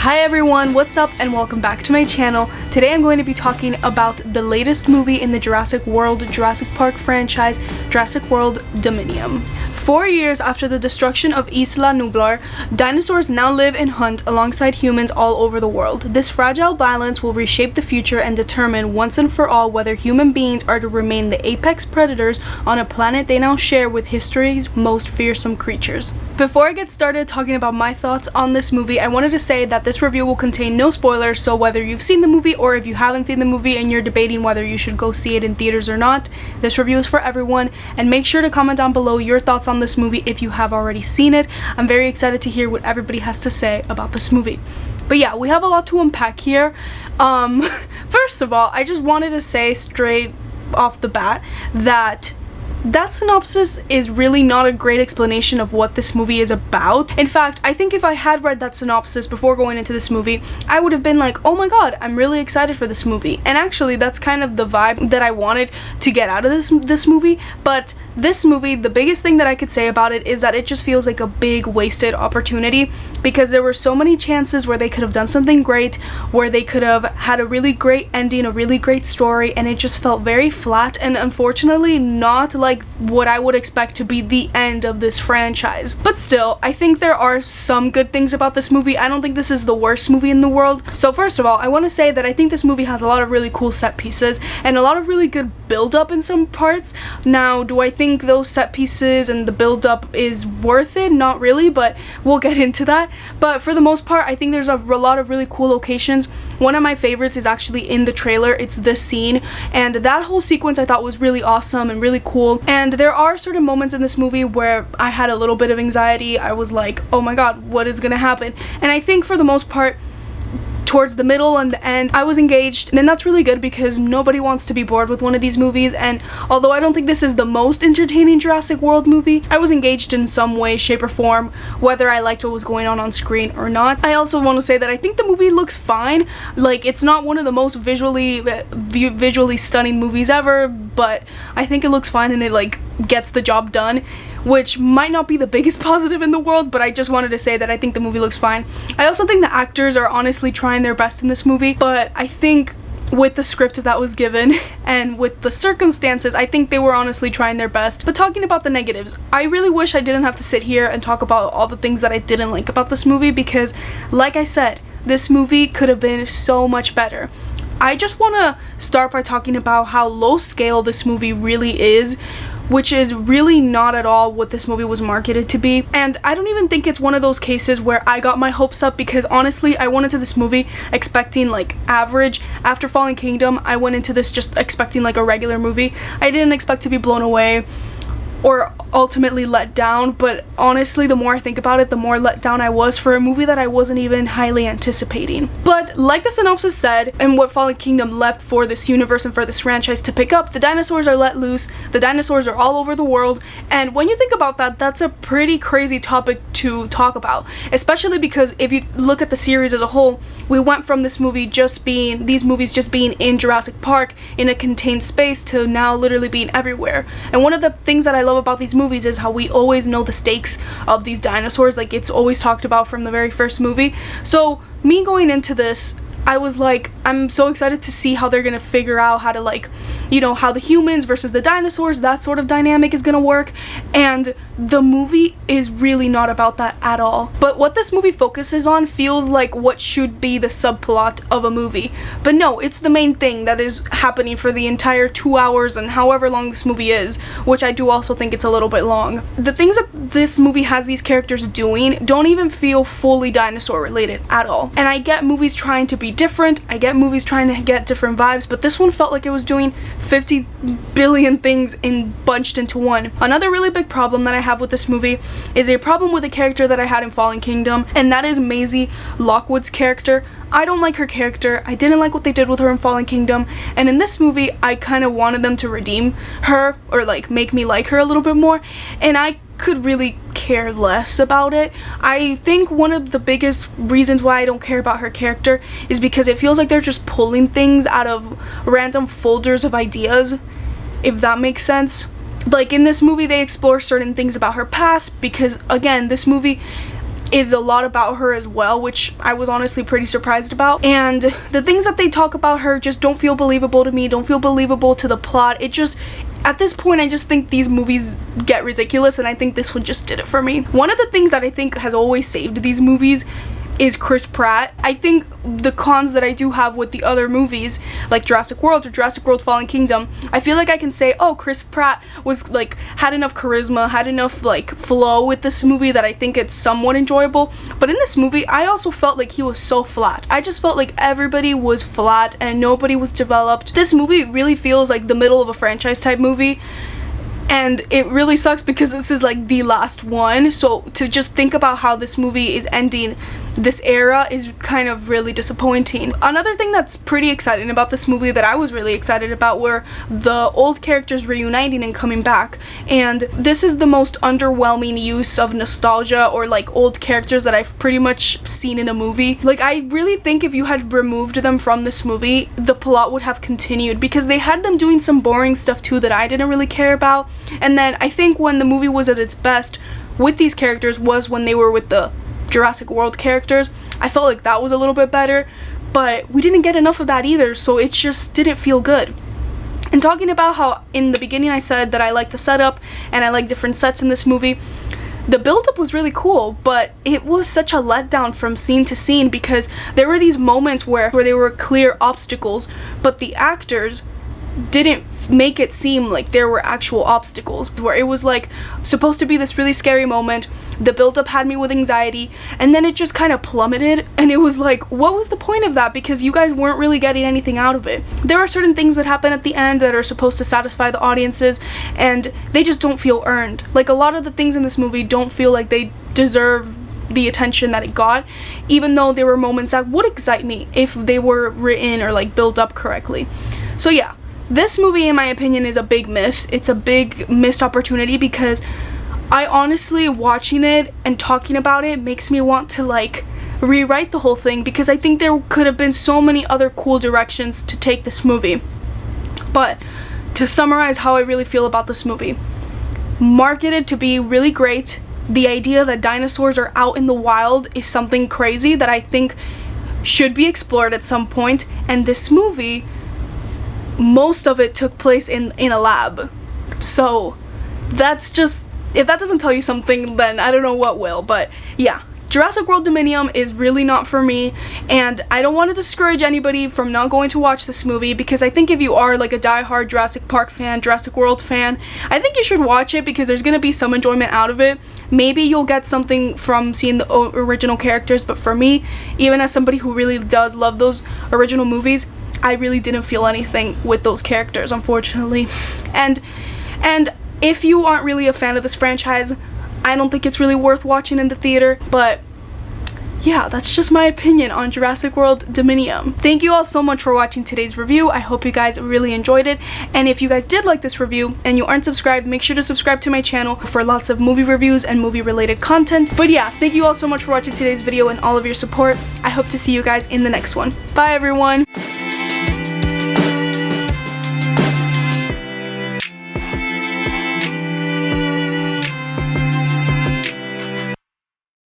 Hi everyone, what's up and welcome back to my channel. Today I'm going to be talking about the latest movie in the Jurassic World, Jurassic Park franchise, Jurassic World Dominion. 4 years after the destruction of Isla Nublar, dinosaurs now live and hunt alongside humans all over the world. This fragile balance will reshape the future and determine once and for all whether human beings are to remain the apex predators on a planet they now share with history's most fearsome creatures. Before I get started talking about my thoughts on this movie, I wanted to say that this review will contain no spoilers, so whether you've seen the movie or if you haven't seen the movie and you're debating whether you should go see it in theaters or not, this review is for everyone, and make sure to comment down below your thoughts on this movie if you have already seen it. I'm very excited to hear what everybody has to say about this movie. But yeah, we have a lot to unpack here. First of all, I just wanted to say straight off the bat that synopsis is really not a great explanation of what this movie is about. In fact, I think if I had read that synopsis before going into this movie, I would have been like, oh my god, I'm really excited for this movie. And actually, that's kind of the vibe that I wanted to get out of this movie. But this movie, the biggest thing that I could say about it is that it just feels like a big wasted opportunity, because there were so many chances where they could have done something great, where they could have had a really great ending, a really great story, and it just felt very flat and unfortunately not like what I would expect to be the end of this franchise. But still, I think there are some good things about this movie. I don't think this is the worst movie in the world. So first of all, I want to say that I think this movie has a lot of really cool set pieces and a lot of really good build-up in some parts. Now, do I think those set pieces and the build-up is worth it? Not really, but we'll get into that. But for the most part, I think there's a lot of really cool locations. One of my favorites is actually in the trailer. It's this scene, and that whole sequence I thought was really awesome and really cool. And there are certain moments in this movie where I had a little bit of anxiety. I was like, oh my god, what is gonna happen? And I think for the most part, towards the middle and the end, I was engaged, and that's really good because nobody wants to be bored with one of these movies. And although I don't think this is the most entertaining Jurassic World movie, I was engaged in some way, shape, or form, whether I liked what was going on screen or not. I also want to say that I think the movie looks fine. Like, it's not one of the most visually stunning movies ever, but I think it looks fine and it like gets the job done, which might not be the biggest positive in the world, but I just wanted to say that I think the movie looks fine. I also think the actors are honestly trying their best in this movie, but I think with the script that was given and with the circumstances, I think they were honestly trying their best. But talking about the negatives, I really wish I didn't have to sit here and talk about all the things that I didn't like about this movie, because like I said, this movie could have been so much better. I just want to start by talking about how low scale this movie really is, which is really not at all what this movie was marketed to be. And I don't even think it's one of those cases where I got my hopes up, because honestly, I went into this movie expecting like average. After Fallen Kingdom, I went into this just expecting like a regular movie. I didn't expect to be blown away or ultimately let down, but honestly, the more I think about it, the more let down I was for a movie that I wasn't even highly anticipating. But like the synopsis said, and what Fallen Kingdom left for this universe and for this franchise to pick up, the dinosaurs are let loose, the dinosaurs are all over the world, and when you think about that, that's a pretty crazy topic to talk about, especially because if you look at the series as a whole, we went from these movies just being in Jurassic Park in a contained space to now literally being everywhere. And one of the things that I love about these movies is how we always know the stakes of these dinosaurs. Like, it's always talked about from the very first movie. So me going into this, I was like, I'm so excited to see how they're gonna figure out how to, like, you know, how the humans versus the dinosaurs, that sort of dynamic is gonna work. And the movie is really not about that at all. But what this movie focuses on feels like what should be the subplot of a movie. But no, it's the main thing that is happening for the entire 2 hours and however long this movie is, which I do also think it's a little bit long. The things that this movie has these characters doing don't even feel fully dinosaur related at all. And I get movies trying to be different, I get movies trying to get different vibes, but this one felt like it was doing 50 billion things bunched into one. Another really big problem that I have with this movie is a problem with a character that I had in Fallen Kingdom, and that is Maisie Lockwood's character. I don't like her character. I didn't like what they did with her in Fallen Kingdom, and in this movie I kind of wanted them to redeem her or like make me like her a little bit more, and I could really care less about it. I think one of the biggest reasons why I don't care about her character is because it feels like they're just pulling things out of random folders of ideas, if that makes sense. Like, in this movie they explore certain things about her past, because again, this movie is a lot about her as well, which I was honestly pretty surprised about. And the things that they talk about her just don't feel believable to me, don't feel believable to the plot. It just, at this point, I just think these movies get ridiculous, and I think this one just did it for me. One of the things that I think has always saved these movies is Chris Pratt. I think the cons that I do have with the other movies, like Jurassic World or Jurassic World Fallen Kingdom, I feel like I can say, oh, Chris Pratt was like, had enough charisma, had enough like flow with this movie that I think it's somewhat enjoyable. But in this movie, I also felt like he was so flat. I just felt like everybody was flat and nobody was developed. This movie really feels like the middle of a franchise type movie. And it really sucks because this is like the last one, so to just think about how this movie is ending this era is kind of really disappointing. Another thing that's pretty exciting about this movie that I was really excited about were the old characters reuniting and coming back, and this is the most underwhelming use of nostalgia or like old characters that I've pretty much seen in a movie. Like, I really think if you had removed them from this movie, the plot would have continued, because they had them doing some boring stuff too that I didn't really care about. And then I think when the movie was at its best with these characters was when they were with the Jurassic World characters. I felt like that was a little bit better, but we didn't get enough of that either, so it just didn't feel good. And talking about how in the beginning I said that I like the setup and I like different sets in this movie, the build-up was really cool, but it was such a letdown from scene to scene, because there were these moments where there were clear obstacles, but the actors didn't make it seem like there were actual obstacles, where it was like supposed to be this really scary moment. The build-up had me with anxiety, and then it just kind of plummeted, and it was like, what was the point of that? Because you guys weren't really getting anything out of it. There are certain things that happen at the end that are supposed to satisfy the audiences, and they just don't feel earned. Like, a lot of the things in this movie don't feel like they deserve the attention that it got, even though there were moments that would excite me if they were written or like built up correctly. So yeah, this movie, in my opinion, is a big miss. It's a big missed opportunity, because I honestly, watching it and talking about it makes me want to like rewrite the whole thing, because I think there could have been so many other cool directions to take this movie. But to summarize how I really feel about this movie, marketed to be really great. The idea that dinosaurs are out in the wild is something crazy that I think should be explored at some point, and this movie, most of it took place in a lab. So that's just, if that doesn't tell you something, then I don't know what will. But yeah, Jurassic World Dominion is really not for me, and I don't want to discourage anybody from not going to watch this movie, because I think if you are like a die-hard Jurassic Park fan, Jurassic World fan, I think you should watch it, because there's going to be some enjoyment out of it. Maybe you'll get something from seeing the original characters, but for me, even as somebody who really does love those original movies, I really didn't feel anything with those characters, unfortunately. And if you aren't really a fan of this franchise, I don't think it's really worth watching in the theater. But yeah, that's just my opinion on Jurassic World Dominion. Thank you all so much for watching today's review. I hope you guys really enjoyed it. And if you guys did like this review and you aren't subscribed, make sure to subscribe to my channel for lots of movie reviews and movie related content. But yeah, thank you all so much for watching today's video and all of your support. I hope to see you guys in the next one. Bye everyone!